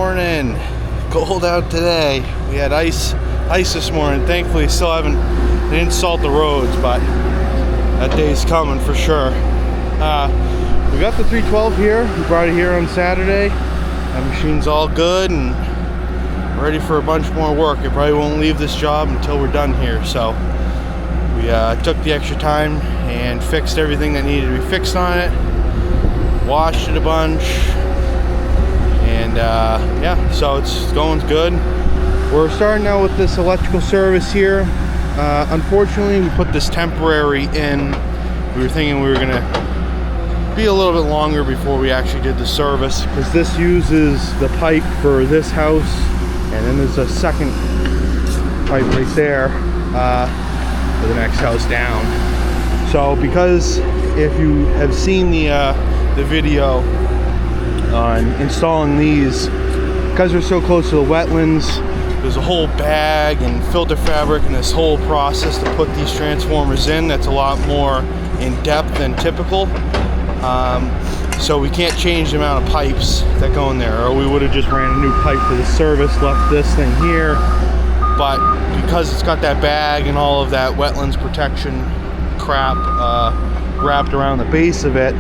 morning. Cold out today. We had ice this morning. Thankfully, they didn't salt the roads, but that day's coming for sure. We got the 312 here. We brought it here on Saturday. That machine's all good and ready for a bunch more work. It probably won't leave this job until we're done here. So we took the extra time and fixed everything that needed to be fixed on it. Washed it a bunch. And yeah, so it's going good. We're starting out with this electrical service here. Unfortunately, we put this temporary in. We were thinking we were gonna be a little bit longer before we actually did the service, because this uses the pipe for this house, and then there's a second pipe right there for the next house down. So because if you have seen the video on installing these, because we're so close to the wetlands, there's a whole bag and filter fabric and this whole process to put these transformers in that's a lot more in depth than typical. So we can't change the amount of pipes that go in there, or we would have just ran a new pipe for the service, left this thing here. But because it's got that bag and all of that wetlands protection crap wrapped around the base of it,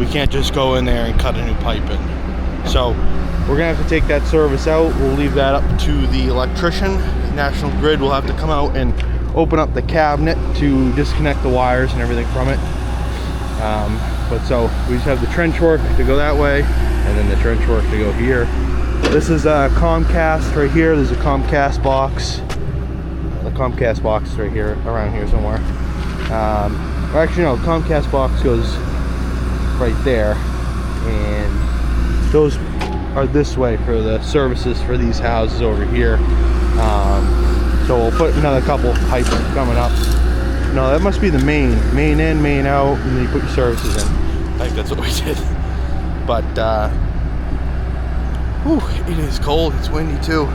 we can't just go in there and cut a new pipe in. So we're gonna have to take that service out. We'll leave that up to the electrician. National Grid will have to come out and open up the cabinet to disconnect the wires and everything from it. But so we just have the trench work to go that way, and then the trench work to go here. This is a Comcast right here. There's a Comcast box. The Comcast box is right here, around here somewhere. Or actually no, Comcast box goes right there, and those are this way for the services for these houses over here. So we'll put another couple pipes coming up. No, that must be the main in, main out, and then you put your services in. I think that's what we did. But whew, it is cold. It's windy too.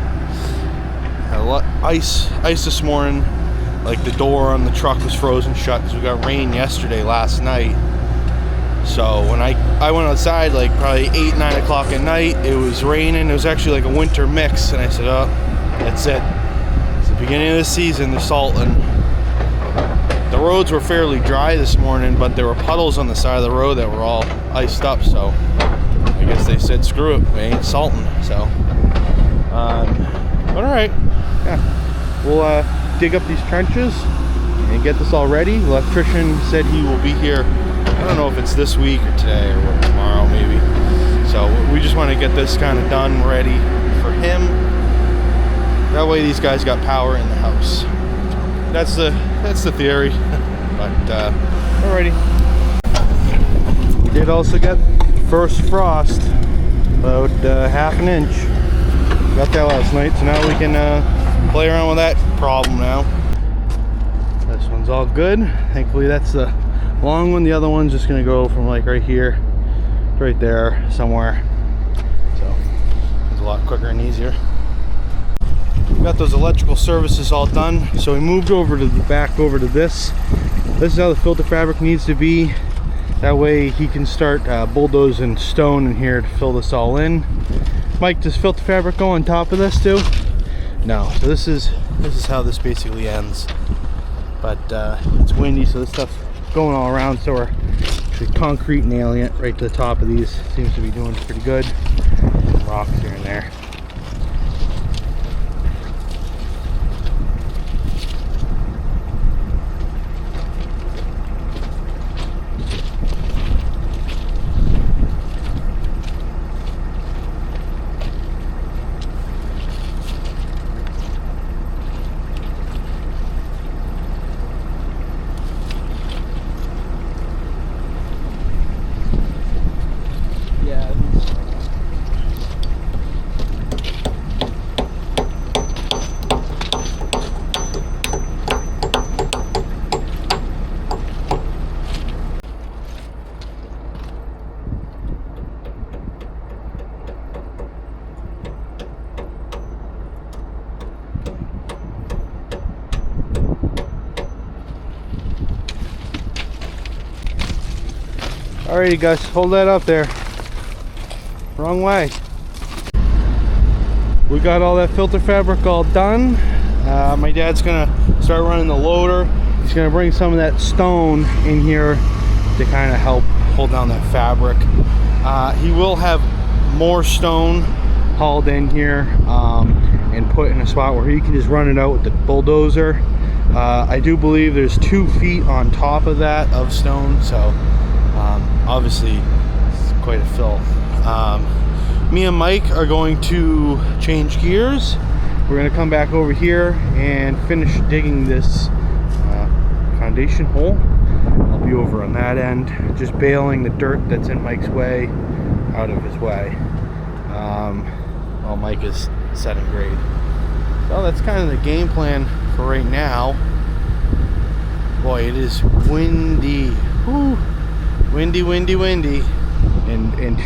Had a lot ice this morning. Like the door on the truck was frozen shut because we got rain yesterday last night. So when I went outside, like probably 8-9 o'clock at night, it was raining. It was actually like a winter mix, and I said, oh, that's it. It's the beginning of the season. They're salting. The roads were fairly dry this morning, but there were puddles on the side of the road that were all iced up. So I guess they said, screw it, we ain't salting. So, but all right, yeah, we'll dig up these trenches and get this all ready. The electrician said he will be here. I don't know if it's this week or today or tomorrow maybe. So we just want to get this kind of done, ready for him. That way these guys got power in the house. That's the theory. But alrighty. We did also get first frost, about half an inch. Got that last night, so now we can play around with that problem now. This one's all good. Thankfully that's the long one. The other one's just gonna go from like right here to right there somewhere. So it's a lot quicker and easier. We got those electrical services all done, so we moved over to the back over to this. This is how the filter fabric needs to be. That way he can start bulldozing stone in here to fill this all in. Mike, does filter fabric go on top of this too? No. So this is how this basically ends. But it's windy, so this stuff's going all around, so we're actually concrete nailing it right to the top of these. Seems to be doing pretty good. Some rocks here and there. Alrighty guys, hold that up there. Wrong way. we got all that filter fabric all done. My dad's gonna start running the loader. He's gonna bring some of that stone in here to kind of help hold down that fabric. He will have more stone hauled in here and put in a spot where he can just run it out with the bulldozer. I do believe there's 2 feet on top of that of stone, so obviously it's quite a fill. Me and Mike are going to change gears. We're going to come back over here and finish digging this foundation hole. I'll be over on that end, just baling the dirt that's in Mike's way out of his way while Mike is setting grade. So that's kind of the game plan for right now. Boy, it is windy. Woo. Windy. And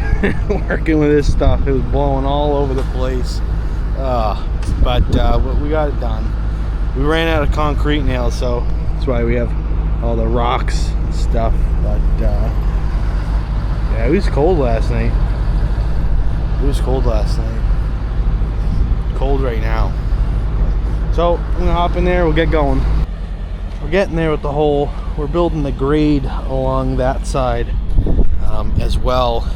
working with this stuff, it was blowing all over the place. But we got it done. We ran out of concrete nails, so that's why we have all the rocks and stuff. But yeah, it was cold last night. Cold right now. So I'm gonna hop in there, we'll get going. We're getting there with the hole. We're building the grade along that side as well,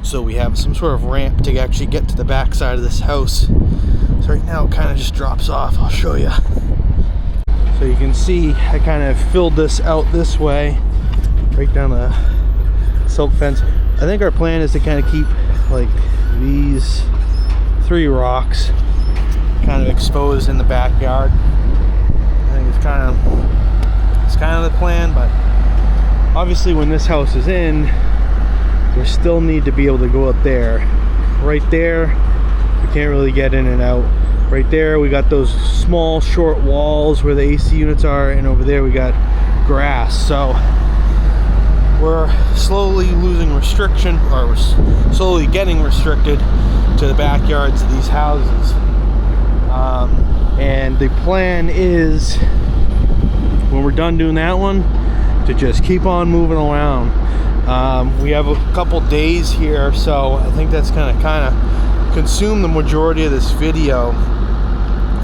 so we have some sort of ramp to actually get to the back side of this house. So right now it kind of just drops off. I'll show you. So you can see I kind of filled this out this way, right down the silk fence. I think our plan is to kind of keep like these 3 rocks kind of exposed in the backyard. I think it's kind of the plan, but obviously when this house is in, we still need to be able to go up there. Right there, we can't really get in and out. Right there, we got those small short walls where the AC units are, and over there we got grass. So we're slowly losing restriction, or we're slowly getting restricted to the backyards of these houses. And the plan is, when we're done doing that one, to just keep on moving around. We have a couple days here, so I think that's gonna kind of consume the majority of this video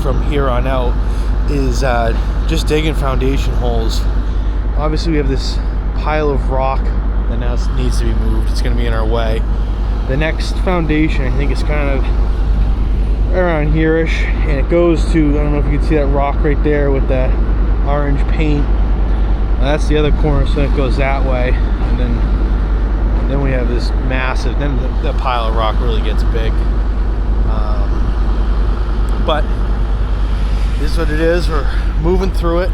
from here on out, is just digging foundation holes. Obviously we have this pile of rock that now needs to be moved. It's going to be in our way. The next foundation, I think, is kind of around here-ish, and it goes to, I don't know if you can see that rock right there with that orange paint. That's the other corner, so it goes that way, and then we have this massive, then the pile of rock really gets big. But this is what it is. We're moving through it.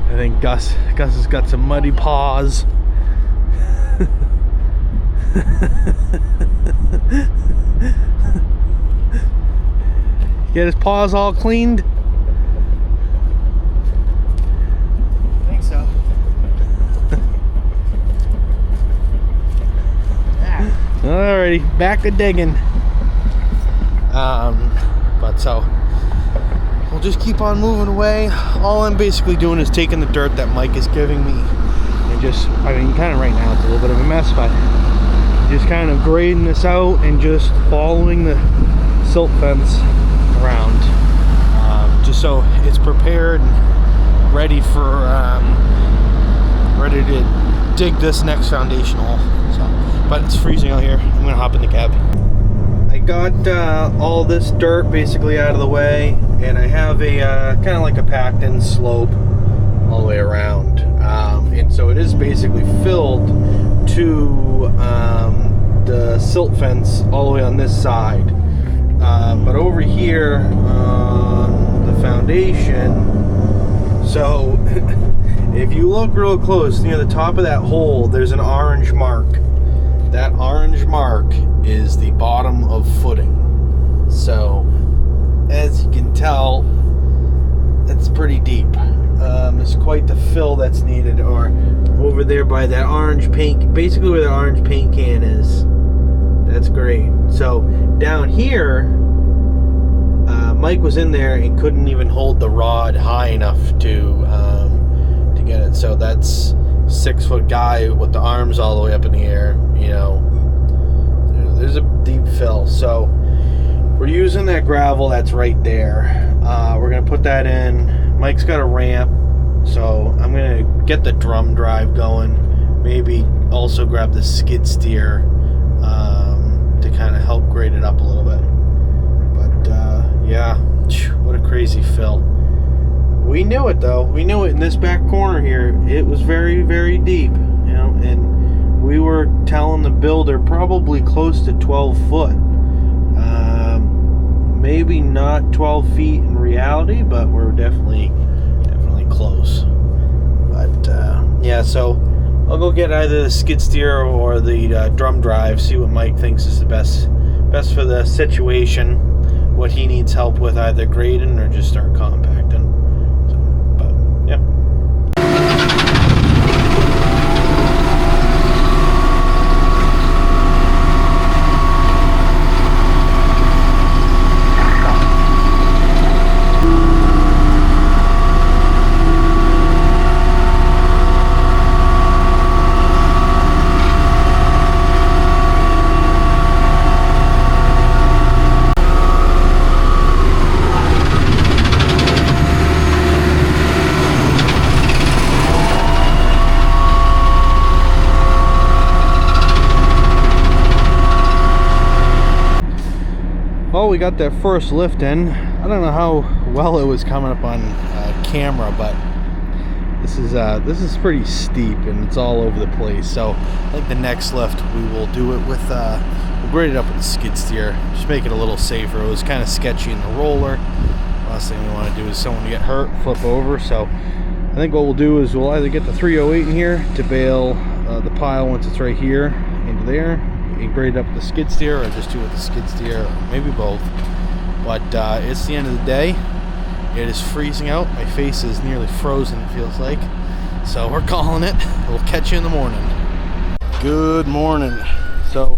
I think Gus has got some muddy paws. Get his paws all cleaned? I think so. Alrighty, back to digging. But so we'll just keep on moving away. All I'm basically doing is taking the dirt that Mike is giving me and just, I mean, kind of right now it's a little bit of a mess, but just kind of grading this out and just following the silt fence around, just so it's prepared and ready for ready to dig this next foundation hole. So, but it's freezing out here. I'm gonna hop in the cab. I got all this dirt basically out of the way, and I have a kind of like a packed in slope all the way around, and so it is basically filled to the silt fence all the way on this side, but over here on the foundation, so if you look real close near the top of that hole, there's an orange mark. That orange mark is the bottom of footing. So, as you can tell, it's pretty deep. It's quite the fill that's needed. Or over there by that orange paint, basically where the orange paint can is. That's great. So, down here, Mike was in there and couldn't even hold the rod high enough to get it. So that's 6 foot guy with the arms all the way up in the air, you know. there's a deep fill. So we're using that gravel that's right there. We're gonna put that in. Mike's got a ramp, so I'm gonna get the drum drive going. Maybe also grab the skid steer to kind of help grade it up a little bit. But yeah, what a crazy fill. We knew it though. We knew it in this back corner here. It was very, very deep, you know, and we were telling the builder probably close to 12 foot. Maybe not 12 feet in reality, but we're definitely close. But yeah, so I'll go get either the skid steer or the drum drive, see what Mike thinks is the best for the situation, what he needs help with, either grading or just start compacting. So, but yeah. Well, we got that first lift in. I don't know how well it was coming up on camera, but this is pretty steep and it's all over the place. So I think the next lift we will do it with we'll grade it up with the skid steer, just make it a little safer. It was kind of sketchy in the roller. Last thing we want to do is someone to get hurt, flip over. So I think what we'll do is we'll either get the 308 in here to bail the pile once it's right here into there, and grade it up with the skid steer, or just do it with the skid steer, or maybe both. But it's the end of the day. It is freezing out. My face is nearly frozen, it feels like. So we're calling it. We'll catch you in the morning. Good morning. So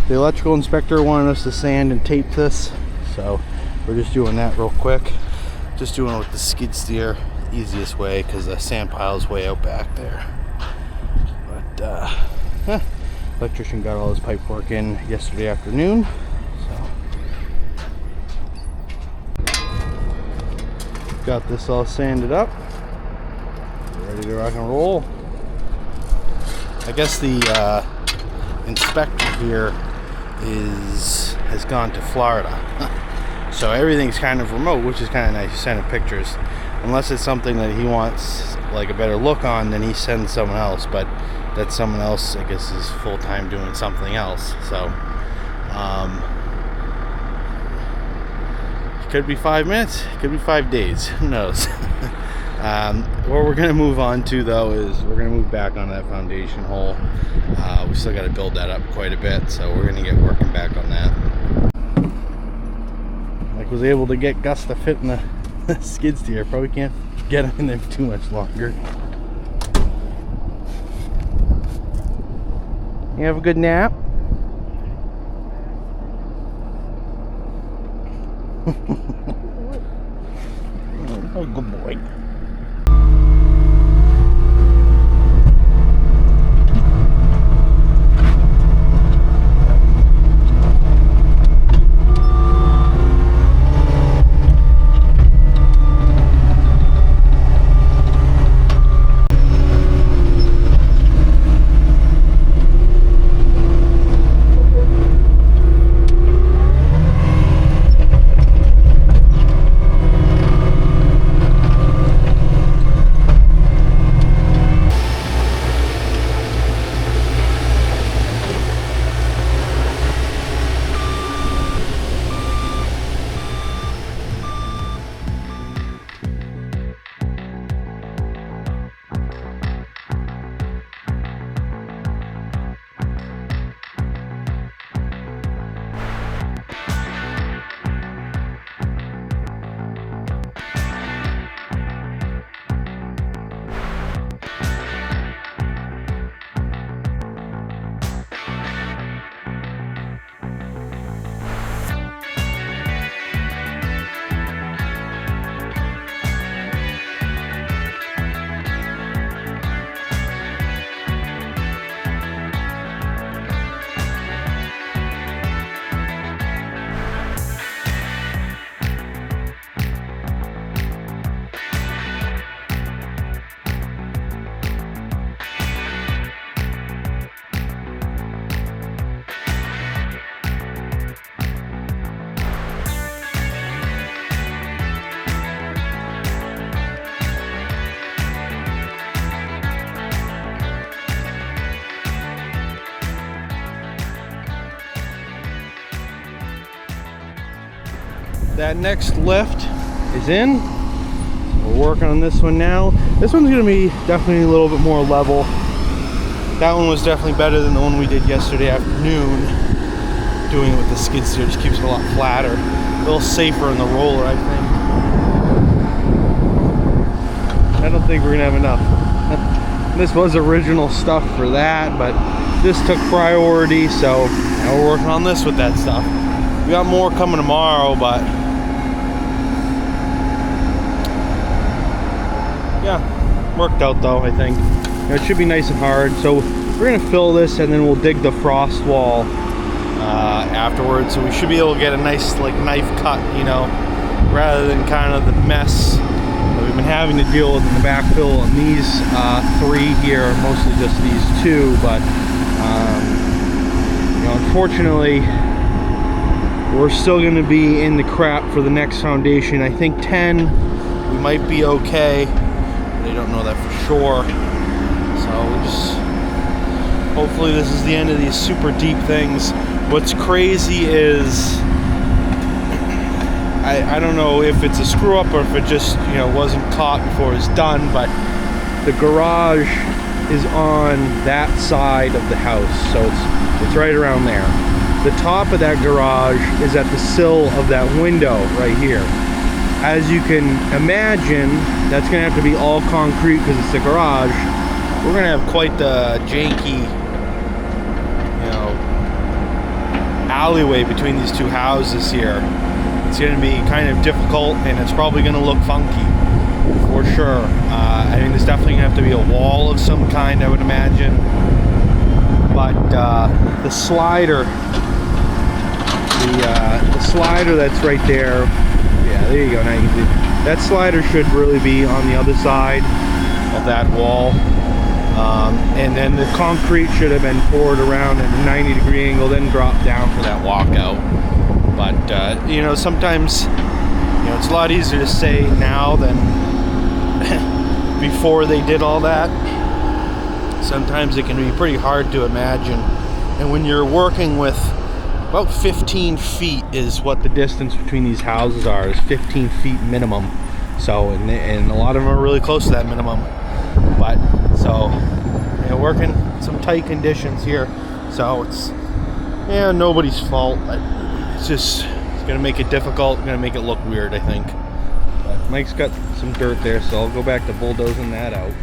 the electrical inspector wanted us to sand and tape this, so we're just doing that real quick. Just doing it with the skid steer, easiest way, because the sand pile is way out back there. But electrician got all his pipe work in yesterday afternoon, so got this all sanded up, ready to rock and roll. I guess the inspector here has gone to Florida, so everything's kind of remote, which is kind of nice. He's sending pictures, unless it's something that he wants like a better look on, then he sends someone else, but that someone else, I guess, is full-time doing something else. So it could be 5 minutes, it could be 5 days, who knows. What we're going to move on to, though, is we're going to move back on that foundation hole. We still got to build that up quite a bit, so we're going to get working back on that. Like, was able to get Gus to fit in the skid steer. Probably can't get him in there too much longer. You have a good nap? Oh, good boy. that next lift is in. We're working on this one now. This one's gonna be definitely a little bit more level. That one was definitely better than the one we did yesterday afternoon. Doing it with the skid steer just keeps it a lot flatter. A little safer in the roller, I think. I don't think we're gonna have enough. This was original stuff for that, but this took priority, so now we're working on this with that stuff. We got more coming tomorrow, but yeah, worked out though, I think. You know, it should be nice and hard. So we're gonna fill this and then we'll dig the frost wall afterwards. So we should be able to get a nice like knife cut, you know, rather than kind of the mess that we've been having to deal with in the backfill on these three here, mostly just these two. But you know, unfortunately, we're still gonna be in the crap for the next foundation. I think 10, we might be okay. They don't know that for sure. So we just, hopefully this is the end of these super deep things. What's crazy is, I don't know if it's a screw up or if it just, you know, wasn't caught before it was done, but the garage is on that side of the house. So it's right around there. The top of that garage is at the sill of that window right here. As you can imagine, that's gonna have to be all concrete because it's the garage. We're gonna have quite the janky, you know, alleyway between these two houses here. It's gonna be kind of difficult and it's probably gonna look funky for sure. I think there's definitely gonna have to be a wall of some kind, I would imagine. But the slider, the slider that's right there, yeah, there you go. Now you can see that slider should really be on the other side of that wall, and then the concrete should have been poured around at a 90-degree angle, then dropped down for that walkout. But you know, sometimes, you know, it's a lot easier to say now than before they did all that. Sometimes it can be pretty hard to imagine, and when you're working with about 15 feet is what the distance between these houses are, is 15 feet minimum. So, and a lot of them are really close to that minimum. But, so, you know, working some tight conditions here. So it's, yeah, nobody's fault. But it's just, it's gonna make it difficult, gonna make it look weird, I think. But Mike's got some dirt there, so I'll go back to bulldozing that out.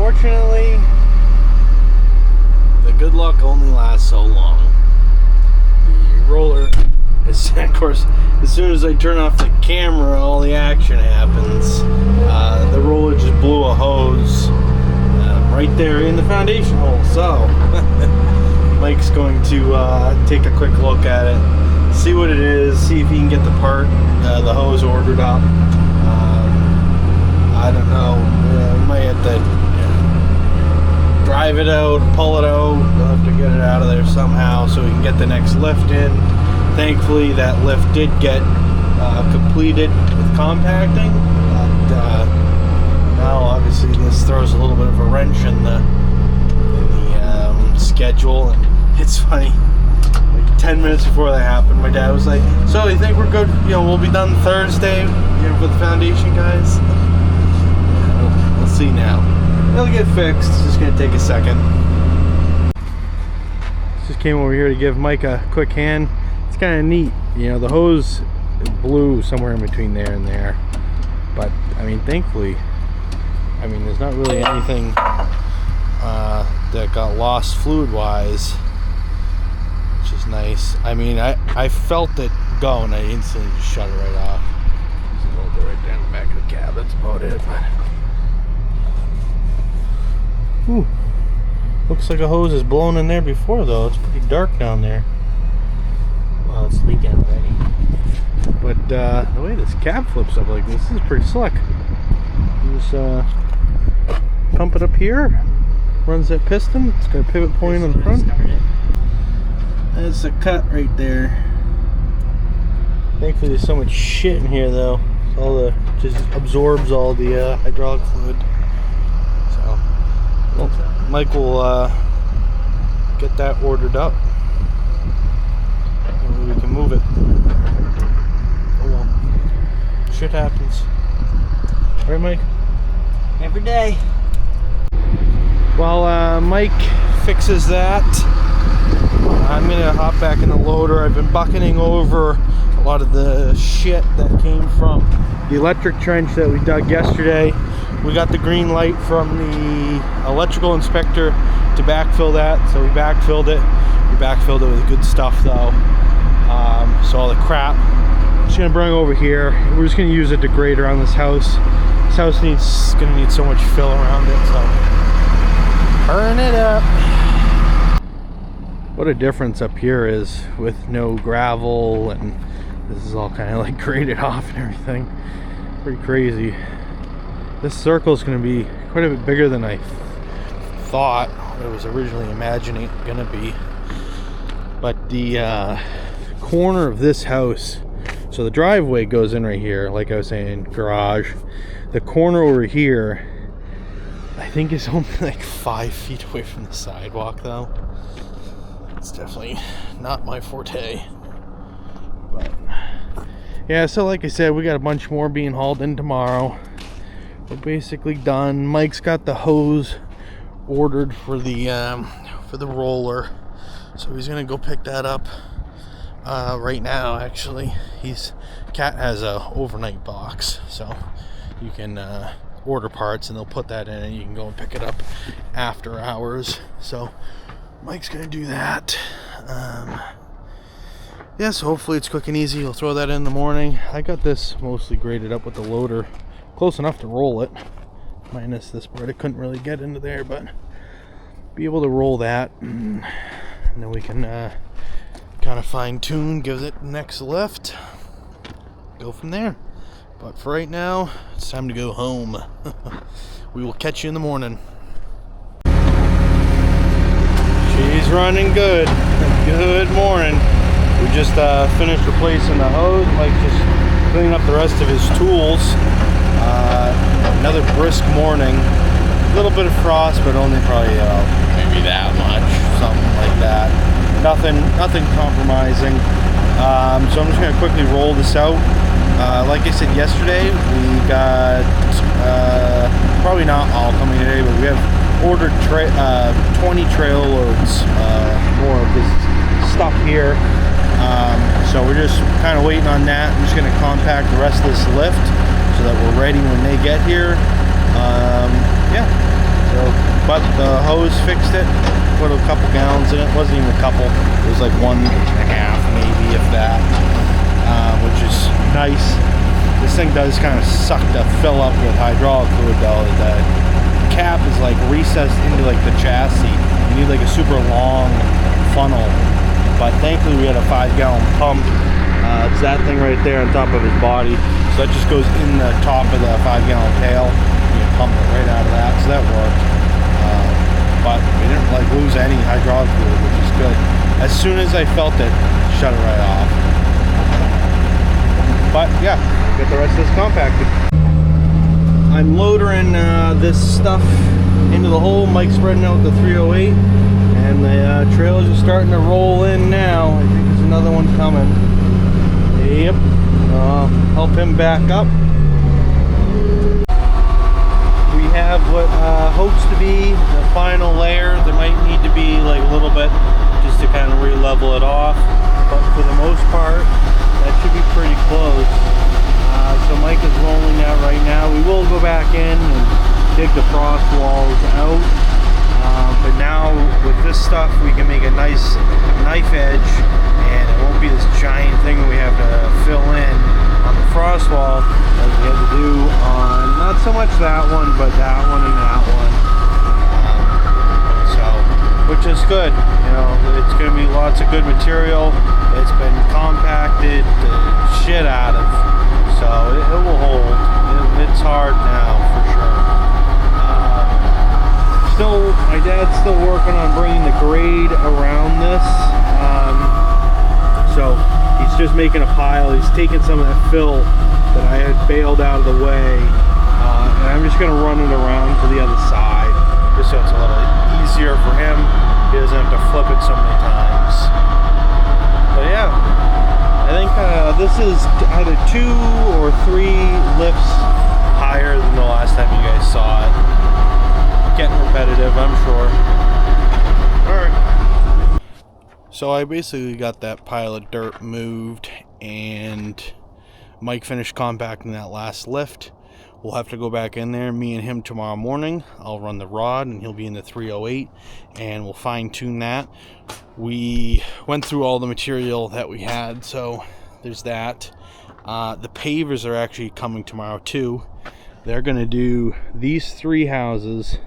Unfortunately, the good luck only lasts so long. The roller, is, of course, as soon as I turn off the camera, all the action happens. The roller just blew a hose right there in the foundation hole. So Mike's going to take a quick look at it, see what it is, see if he can get the part, the hose ordered up. I don't know. We might have to drive it out, pull it out. We'll have to get it out of there somehow so we can get the next lift in. Thankfully, that lift did get completed with compacting, but now obviously this throws a little bit of a wrench in the schedule. And it's funny, like 10 minutes before that happened, my dad was like, "So you think we're good? You know, we'll be done Thursday, you know, for the foundation guys." Yeah, we'll see now. It'll get fixed. It's just gonna take a second. Just came over here to give Mike a quick hand. It's kind of neat, you know, the hose blew somewhere in between there and there, but I mean, thankfully, I mean, there's not really anything that got lost fluid wise, which is nice. I mean, I felt it go and I instantly just shut it right off. There's a little bit right down the back of the cab, that's about it. But ooh, looks like a hose is blown in there before though. It's pretty dark down there. Well, it's leaking already. But the way this cab flips up like this is pretty slick. You just pump it up here, runs that piston. It's got a pivot point on the front. That's a cut right there. Thankfully there's so much shit in here though. So all the just absorbs all the hydraulic fluid. So well, Mike will get that ordered up. Maybe we can move it. Oh well. Shit happens. Right, Mike? Every day. While Mike fixes that, I'm gonna hop back in the loader. I've been bucketing over a lot of the shit that came from the electric trench that we dug yesterday. We got the green light from the electrical inspector to backfill that, so we backfilled it. We backfilled it with good stuff though. So all the crap, I'm just gonna bring over here. We're just gonna use a degrader on this house. This house gonna need so much fill around it, so burn it up. What a difference up here is with no gravel, and this is all kind of like graded off and everything. Pretty crazy. This circle is going to be quite a bit bigger than I thought I was originally imagining it going to be. But the corner of this house, so the driveway goes in right here, like I was saying, garage. The corner over here, I think is only like 5 feet away from the sidewalk though. It's definitely not my forte. But yeah, so like I said, we got a bunch more being hauled in tomorrow. We're basically done. Mike's got the hose ordered for the roller, so he's gonna go pick that up right now. Actually, Cat has a overnight box, so you can order parts and they'll put that in and you can go and pick it up after hours. So Mike's gonna do that. Yeah, so hopefully it's quick and easy. He'll throw that in the morning. I got this mostly graded up with the loader, close enough to roll it, minus this part. I couldn't really get into there, but be able to roll that, and then we can kind of fine tune, give it the next lift, go from there. But for right now, it's time to go home. We will catch you in the morning. She's running good. Good morning. We just finished replacing the hose. Mike just cleaning up the rest of his tools. Another brisk morning. A little bit of frost, but only probably maybe that much, something like that. Nothing compromising. So I'm just gonna quickly roll this out. Like I said yesterday, we got probably not all coming today, but we have ordered 20 trail loads more of this stuff here. So we're just kind of waiting on that. I'm just going to compact the rest of this lift so that we're ready when they get here. Yeah. So, but the hose fixed it. Put a couple gallons in it. It wasn't even a couple. It was like 1.5 maybe, if that. Which is nice. This thing does kind of suck to fill up with hydraulic fluid though. The cap is like recessed into like the chassis. You need like a super long funnel. But thankfully we had a 5-gallon pump. It's that thing right there on top of his body. So that just goes in the top of the 5-gallon pail. You can pump it right out of that. So that worked. But we didn't like lose any hydraulic fluid, which is good. As soon as I felt it, shut it right off. But yeah, get the rest of this compacted. I'm loading this stuff into the hole. Mike's spreading out the 308. And the trailers are starting to roll in now. I think there's another one coming. Yep. Help him back up. We have what hopes to be the final layer. There might need to be like a little bit just to kind of re-level it off, but for the most part that should be pretty close. So Mike is rolling that right now. We will go back in and dig the frost walls out, but now with this stuff we can make a nice knife edge, and it won't be this giant thing we have to fill in on the frost wall as we had to do on not so much that one, but that one and that one. Which is good, you know, it's going to be lots of good material. It's been compacted the shit out of, so it will hold. It's hard now for sure. My dad's still working on bringing the grade around this, so he's just making a pile. He's taking some of that fill that I had baled out of the way, and I'm just going to run it around to the other side, just so it's a little easier for him. He doesn't have to flip it so many times. But yeah, I think this is either 2 or 3 lifts higher than the last time you guys saw it. Getting repetitive, I'm sure. Alright. So I basically got that pile of dirt moved, and Mike finished compacting that last lift. We'll have to go back in there, me and him, tomorrow morning. I'll run the rod and he'll be in the 308, and we'll fine tune that. We went through all the material that we had, so there's that. The pavers are actually coming tomorrow too. They're going to do these 3 houses,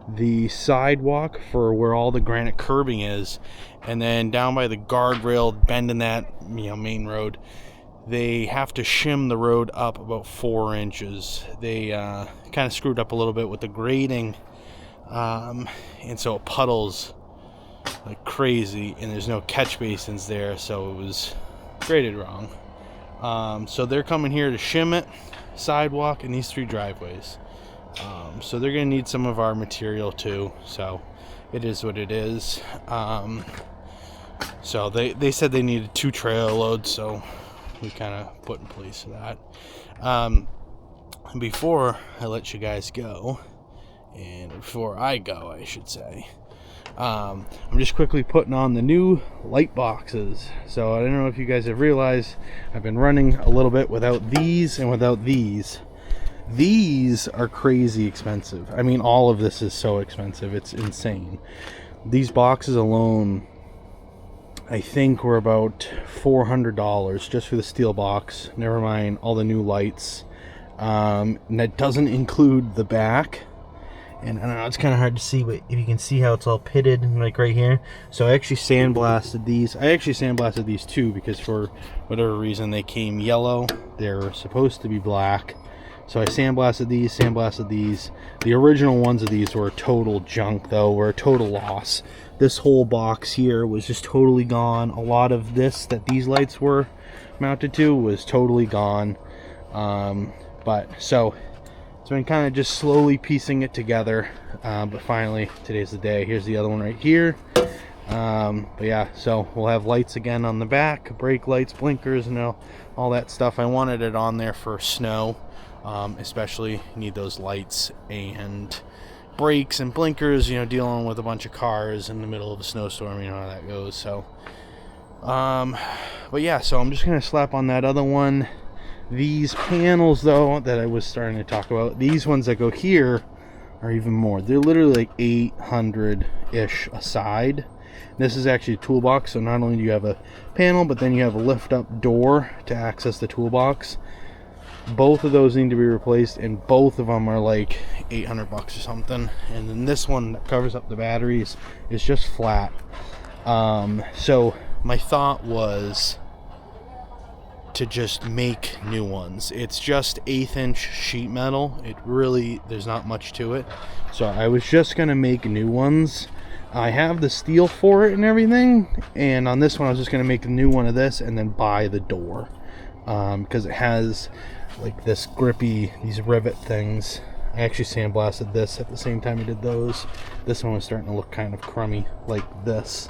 the sidewalk for where all the granite curbing is, and then down by the guardrail bend in that, you know, main road. They have to shim the road up about 4 inches. They kind of screwed up a little bit with the grading, and so it puddles like crazy, and there's no catch basins there, so it was graded wrong. So they're coming here to shim it, sidewalk, and these 3 driveways. So they're going to need some of our material too, so it is what it is. So they said they needed 2 trailer loads, so we kind of put in place for that. Before I let you guys go, and before I go, I should say, I'm just quickly putting on the new light boxes. So I don't know if you guys have realized, I've been running a little bit without these and without these. These are crazy expensive. I mean, all of this is so expensive, it's insane. These boxes alone, I think, were about $400 just for the steel box, never mind all the new lights. And that doesn't include the back, and I don't know, it's kind of hard to see, but if you can see how it's all pitted, like right here. So I actually sandblasted these. I actually sandblasted these too, because for whatever reason they came yellow. They're supposed to be black. So I sandblasted these. The original ones of these were total junk though, were a total loss. This whole box here was just totally gone. A lot of this that these lights were mounted to was totally gone. But so it's been kind of just slowly piecing it together. But finally, today's the day. Here's the other one right here. But yeah, so we'll have lights again on the back, brake lights, blinkers, and all that stuff. I wanted it on there for snow. Especially need those lights and brakes and blinkers, you know, dealing with a bunch of cars in the middle of a snowstorm, you know how that goes. So but yeah, so I'm just gonna slap on that other one. These panels though that I was starting to talk about, these ones that go here are even more. They're literally like 800-ish a side. This is actually a toolbox, so not only do you have a panel, but then you have a lift up door to access the toolbox. Both of those need to be replaced, and both of them are like $800 or something. And then this one that covers up the batteries is just flat. So my thought was to just make new ones. It's just 1/8 sheet metal. It really, there's not much to it. So I was just gonna make new ones. I have the steel for it and everything, and on this one I was just gonna make a new one of this and then buy the door, because it has like this grippy, these rivet things. I actually sandblasted this at the same time I did those. This one was starting to look kind of crummy like this.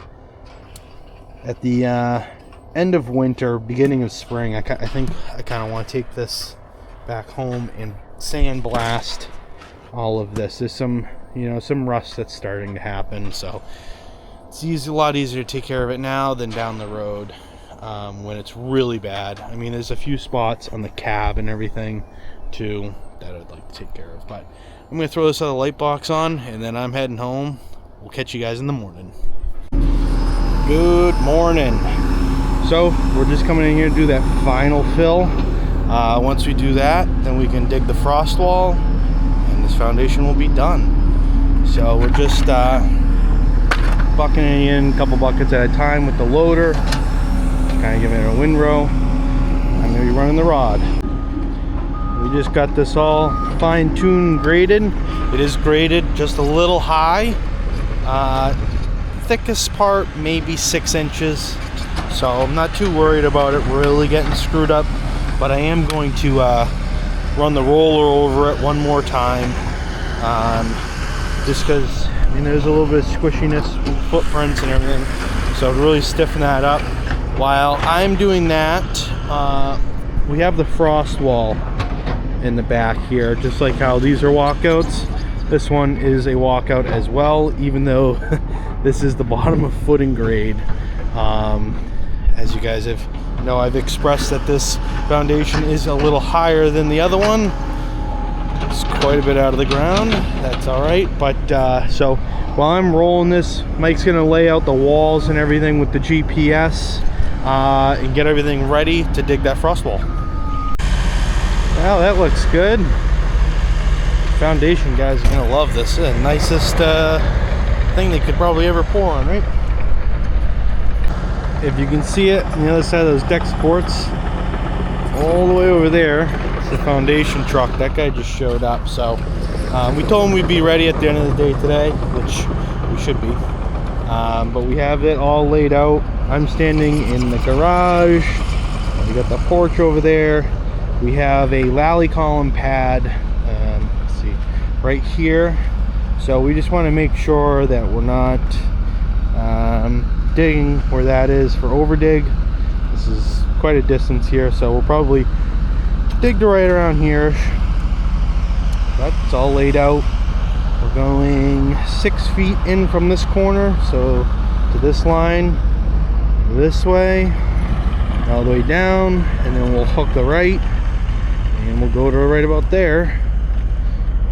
At the end of winter, beginning of spring, I think I kind of want to take this back home and sandblast all of this. There's some, you know, some rust that's starting to happen, so it's a lot easier to take care of it now than down the road when it's really bad. I mean, there's a few spots on the cab and everything too that I'd like to take care of, but I'm gonna throw this other light box on and then I'm heading home. We'll catch you guys in the morning. Good morning. So we're just coming in here to do that final fill. Once we do that, then we can dig the frost wall and this foundation will be done. So we're just bucketing in a couple buckets at a time with the loader, kind of giving it a windrow. I'm gonna be running the rod. We just got this all fine-tuned graded. It is graded just a little high. Thickest part maybe 6 inches, so I'm not too worried about it really getting screwed up, but I am going to run the roller over it one more time, just because I mean there's a little bit of squishiness, footprints and everything, so to really stiffen that up. While I'm doing that, we have the frost wall in the back here, just like how these are walkouts. This one is a walkout as well, even though this is the bottom of footing grade. As you guys know, I've expressed that this foundation is a little higher than the other one. It's quite a bit out of the ground. That's all right. But so while I'm rolling this, Mike's gonna lay out the walls and everything with the GPS and get everything ready to dig that frost wall. Well, that looks good. Foundation guys are gonna love this. This is the nicest thing they could probably ever pour on, right? If you can see it on the other side of those deck supports, all the way over there, it's the foundation truck. That guy just showed up, so we told him we'd be ready at the end of the day today, which we should be. But we have it all laid out. I'm standing in the garage. We got the porch over there. We have a lally column pad, let's see, right here. So we just want to make sure that we're not digging where that is for overdig. This is quite a distance here, so we'll probably dig to right around here. But it's all laid out. We're going 6 feet in from this corner, so to this line, this way, all the way down, and then we'll hook the right, and we'll go to right about there,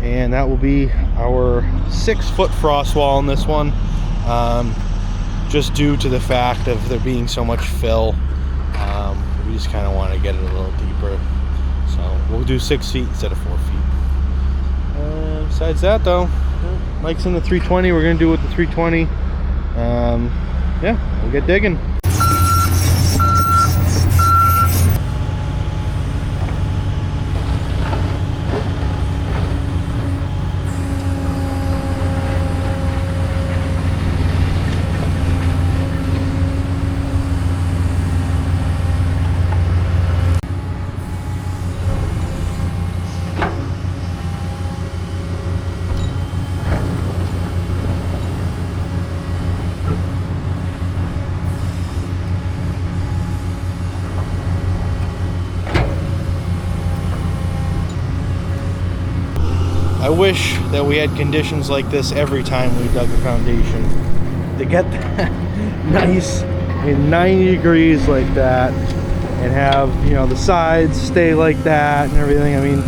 and that will be our 6-foot frost wall on this one, just due to the fact of there being so much fill. We just kind of want to get it a little deeper, so we'll do 6 feet instead of 4 feet. Besides that though, Mike's in the 320. We're gonna do it with the 320. Yeah, we'll get digging. I wish that we had conditions like this every time we dug the foundation. To get that nice in 90 degrees like that and have, you know, the sides stay like that and everything. I mean,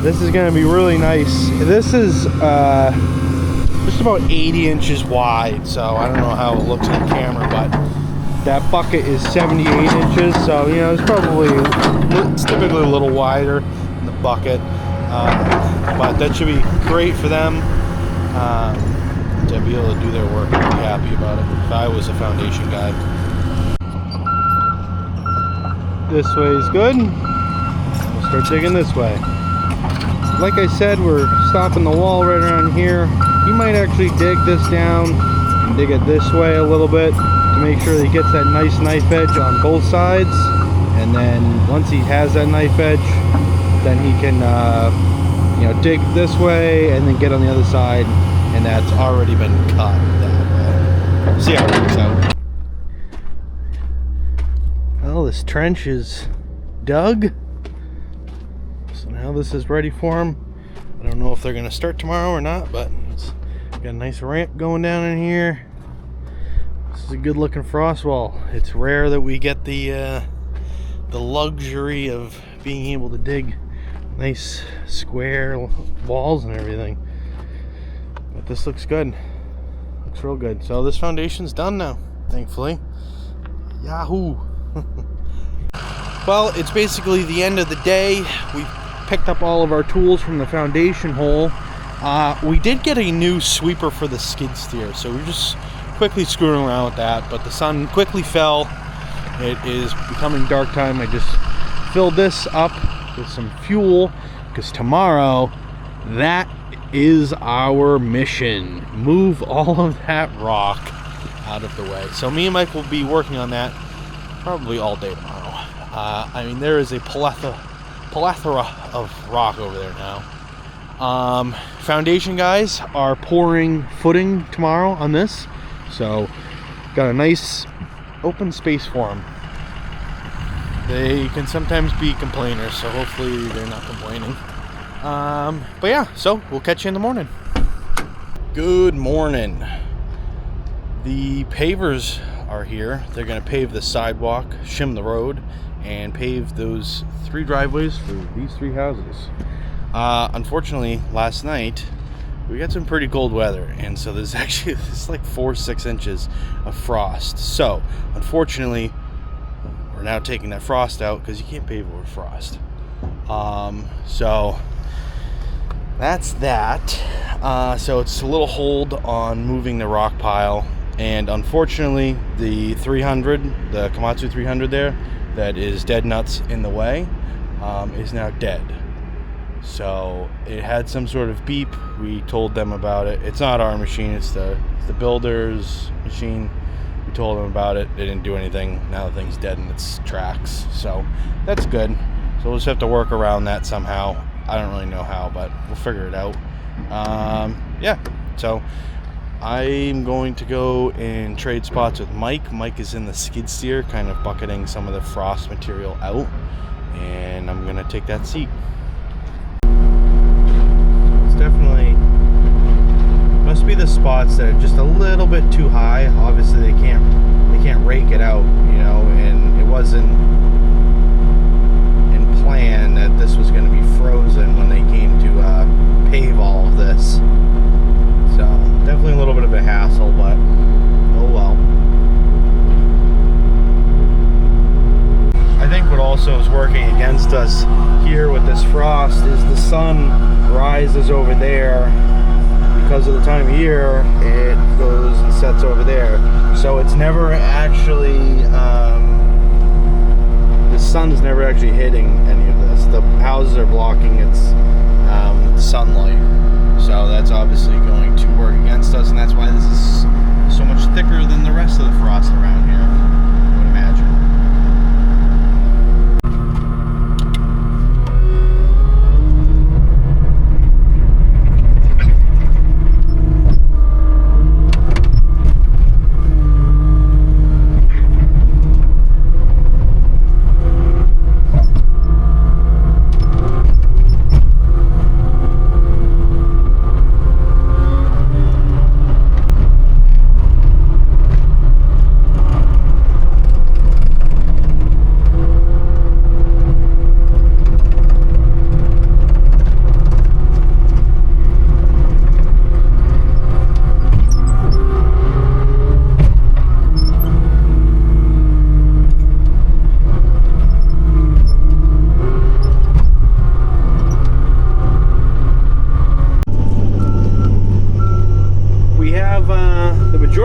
this is going to be really nice. This is just about 80 inches wide, so I don't know how it looks on camera, but that bucket is 78 inches, so, you know, it's typically a little wider than the bucket. But that should be great for them to be able to do their work and be happy about it if I was a foundation guy. This way is good. We'll start digging this way. Like I said, we're stopping the wall right around here. You might actually dig this down and dig it this way a little bit to make sure that he gets that nice knife edge on both sides. And then once he has that knife edge, then he can you know, dig this way and then get on the other side, and that's already been cut that way. See how it works out. Well, this trench is dug, so now this is ready for them. I don't know if they're gonna start tomorrow or not, but it's got a nice ramp going down in here. This is a good looking frost wall. It's rare that we get the luxury of being able to dig nice square walls and everything. But this looks good. Looks real good. So this foundation's done now, thankfully. Yahoo! Well, it's basically the end of the day. We picked up all of our tools from the foundation hole. We did get a new sweeper for the skid steer, so we're just quickly screwing around with that, but the sun quickly fell. It is becoming dark time. I just filled this up with some fuel because tomorrow, that is our mission. Move all of that rock out of the way. So me and Mike will be working on that probably all day tomorrow. I mean, there is a plethora of rock over there now. Foundation guys are pouring footing tomorrow on this, so got a nice open space for them. They can sometimes be complainers, so hopefully they're not complaining. But yeah, so we'll catch you in the morning. Good morning. The pavers are here. They're going to pave the sidewalk, shim the road, and pave those 3 driveways for these 3 houses. Unfortunately, last night we got some pretty cold weather, and so there's actually like 4-6 inches of frost. So unfortunately, we're now taking that frost out because you can't pave over frost. So that's that. So it's a little hold on moving the rock pile, and unfortunately the 300, the Komatsu 300 there, that is dead nuts in the way, is now dead. So it had some sort of beep. We told them about it. It's not our machine, it's the builder's machine. We told them about it. They didn't do anything. Now the thing's dead in its tracks. So that's good. So we'll just have to work around that somehow. I don't really know how, but we'll figure it out. Yeah, so I'm going to go and trade spots with Mike. Mike is in the skid steer, kind of bucketing some of the frost material out, and I'm going to take that seat. It's definitely, must be the spots that are just a little bit too high. Obviously they can't rake it out, you know, and it wasn't in plan that this was going to be frozen when they came to pave all of this. So definitely a little bit of a hassle, but oh well. I think what also is working against us here with this frost is the sun rises over there. Because of the time of year, it goes and sets over there. So it's never actually, the sun's never actually hitting any of this. The houses are blocking its sunlight. So that's obviously going to work against us, and that's why this is so much thicker than the rest of the frost around here, I would imagine.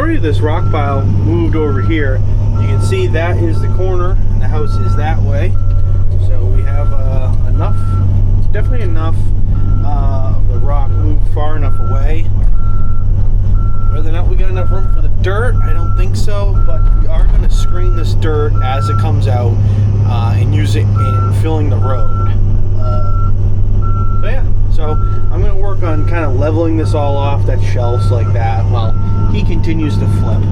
Of this rock pile moved over here. You can see that is the corner and the house is that way, so we have enough, definitely enough of the rock moved far enough away. Whether or not we got enough room for the dirt, I don't think so, but we are going to screen this dirt as it comes out and use it in filling the road. So yeah, so I'm going to work on kind of leveling this all off, that shelves like that, while he continues to flip.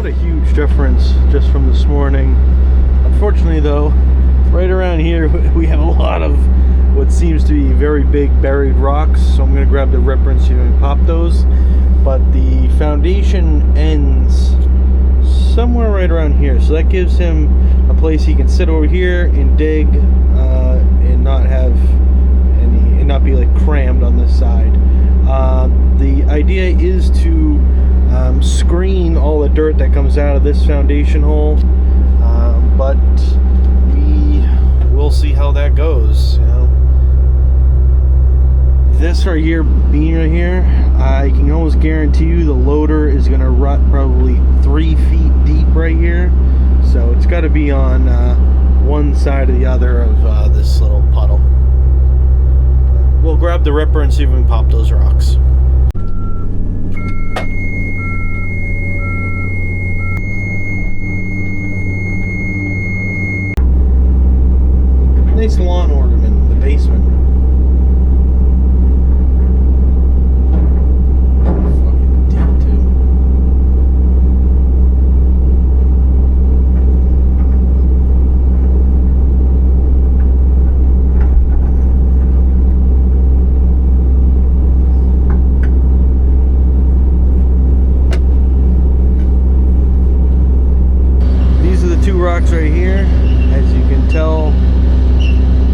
Not a huge difference just from this morning. Unfortunately though, right around here we have a lot of what seems to be very big buried rocks, so I'm going to grab the ripper and see if we can pop those. But the foundation ends somewhere right around here, so that gives him a place he can sit over here and dig and not have any, and not be like crammed on this side. The idea is to screen all the dirt that comes out of this foundation hole, but we'll see how that goes. You know, this right here, being right here, I can almost guarantee you the loader is going to rut probably 3 feet deep right here, so it's got to be on one side or the other of this little puddle. We'll grab the ripper and see if we can pop those rocks. Nice lawn ornament in the basement. Fucking deep too. These are the 2 rocks right here. As you can tell,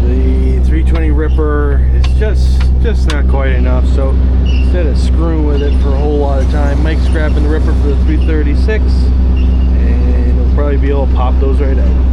the 320 ripper is just not quite enough, so instead of screwing with it for a whole lot of time, Mike's grabbing the ripper for the 336, and he'll probably be able to pop those right out.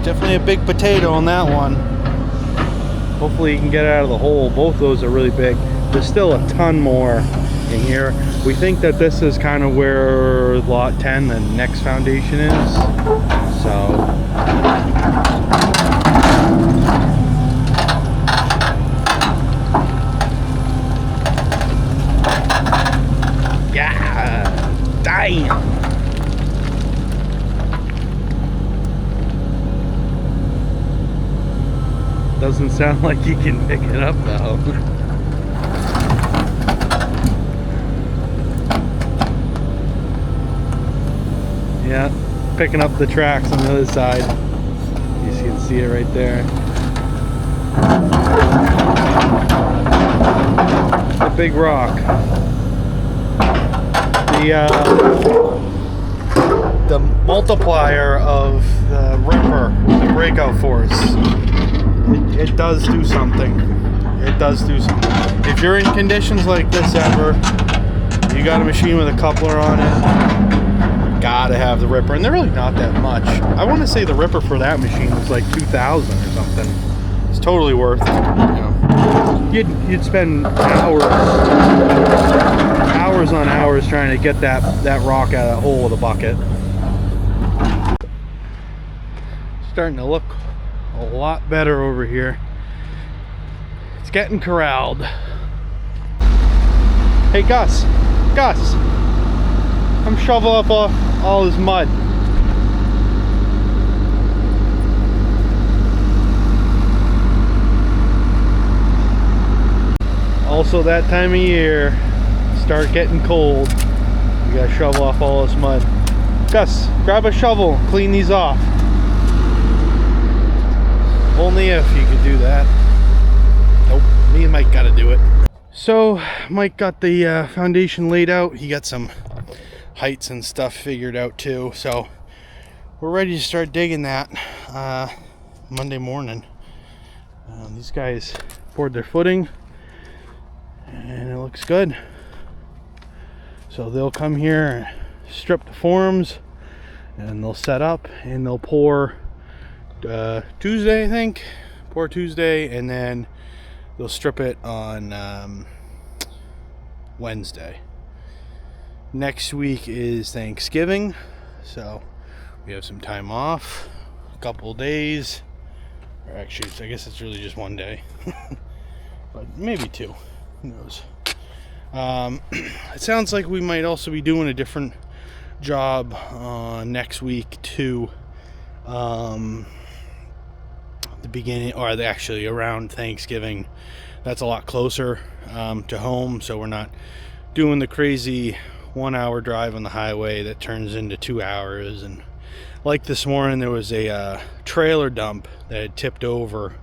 Definitely a big potato on that one. Hopefully you can get it out of the hole. Both those are really big. There's still a ton more in here. We think that this is kind of where lot 10, the next foundation is. So yeah, damn. Doesn't sound like you can pick it up though. Yeah, picking up the tracks on the other side. You can see it right there. A big rock. the multiplier of the ripper, the breakout force, it does do something. It does do something. If you're in conditions like this ever, you got a machine with a coupler on it, gotta have the ripper. And they're really not that much. I want to say the ripper for that machine was like 2,000 or something. It's totally worth it. You know, you'd spend hours on hours trying to get that rock out of that hole of the bucket. Starting to look a lot better over here. It's getting corralled. Hey Gus, come shovel up all this mud. Also that time of year, start getting cold. You gotta shovel off all this mud. Gus, grab a shovel, clean these off. Only if you could do that. Nope, me and Mike gotta do it. So Mike got the foundation laid out. He got some heights and stuff figured out too. So we're ready to start digging that Monday morning. These guys poured their footing and it looks good. So they'll come here and strip the forms and they'll set up and they'll pour Tuesday, I think. Pour Tuesday, and then they'll strip it on Wednesday. Next week is Thanksgiving, so we have some time off, a couple of days, or actually I guess it's really just one day, but maybe two, who knows. It sounds like we might also be doing a different job next week too. The beginning, or actually around Thanksgiving. That's a lot closer to home, so we're not doing the crazy 1 hour drive on the highway that turns into 2 hours. And like this morning, there was a trailer dump that had tipped over,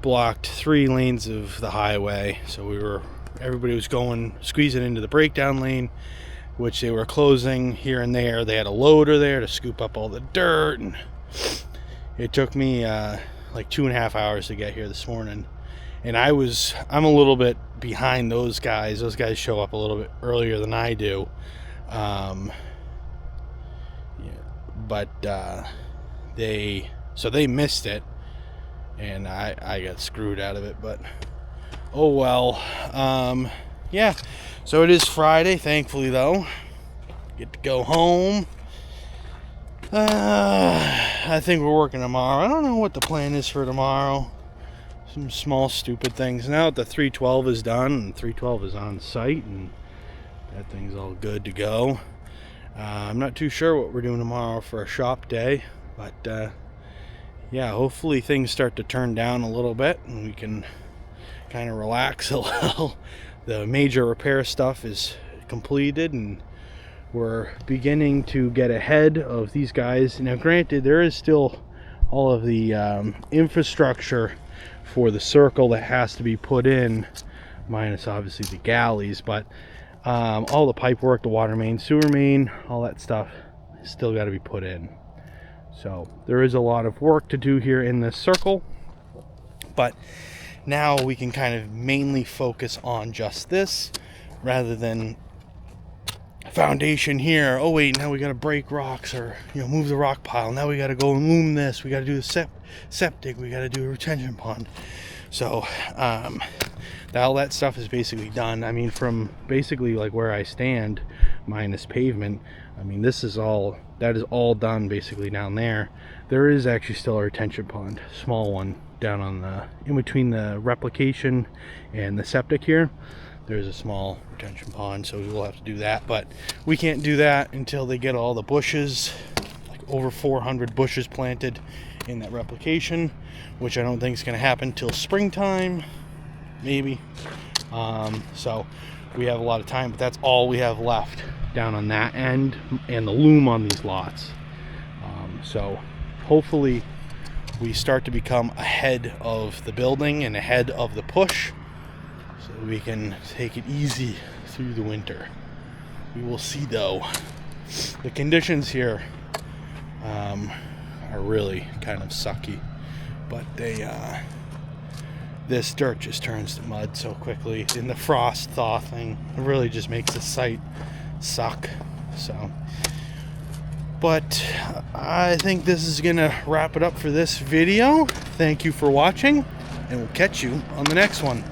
blocked 3 lanes of the highway, so everybody was squeezing into the breakdown lane, which they were closing here and there. They had a loader there to scoop up all the dirt, and it took me like 2.5 hours to get here this morning. And I'm a little bit behind those guys. Those guys show up a little bit earlier than I do. They missed it, and I got screwed out of it, but oh well. Yeah, so it is Friday, thankfully, though. Get to go home. I think we're working tomorrow. I don't know what the plan is for tomorrow. Some small stupid things. Now that the 312 is done and 312 is on site and that thing's all good to go, I'm not too sure what we're doing tomorrow for a shop day, but yeah, hopefully things start to turn down a little bit and we can kind of relax a little. The major repair stuff is completed and we're beginning to get ahead of these guys. Now granted, there is still all of the infrastructure for the circle that has to be put in, minus obviously the galleys, but all the pipe work, the water main, sewer main, all that stuff is still got to be put in. So there is a lot of work to do here in this circle, but now we can kind of mainly focus on just this rather than foundation here. Oh wait, now we got to break rocks, or move the rock pile. Now we got to go and loom this. We got to do the septic. We got to do a retention pond. So all that stuff is basically done. I mean, from basically like where I stand, minus pavement, I mean, that is all done basically down there. There is actually still a retention pond, small one, down on in between the replication and the septic here. There's a small retention pond, so we'll have to do that, but we can't do that until they get all the bushes, like over 400 bushes planted in that replication, which I don't think is going to happen till springtime, maybe. So we have a lot of time, but that's all we have left down on that end and the loom on these lots. So hopefully we start to become ahead of the building and ahead of the push, so we can take it easy through the winter. We will see though. The conditions here are really kind of sucky, but this dirt just turns to mud so quickly, and the frost thaw thing really just makes the site suck. So, but I think this is gonna wrap it up for this video. Thank you for watching, and we'll catch you on the next one.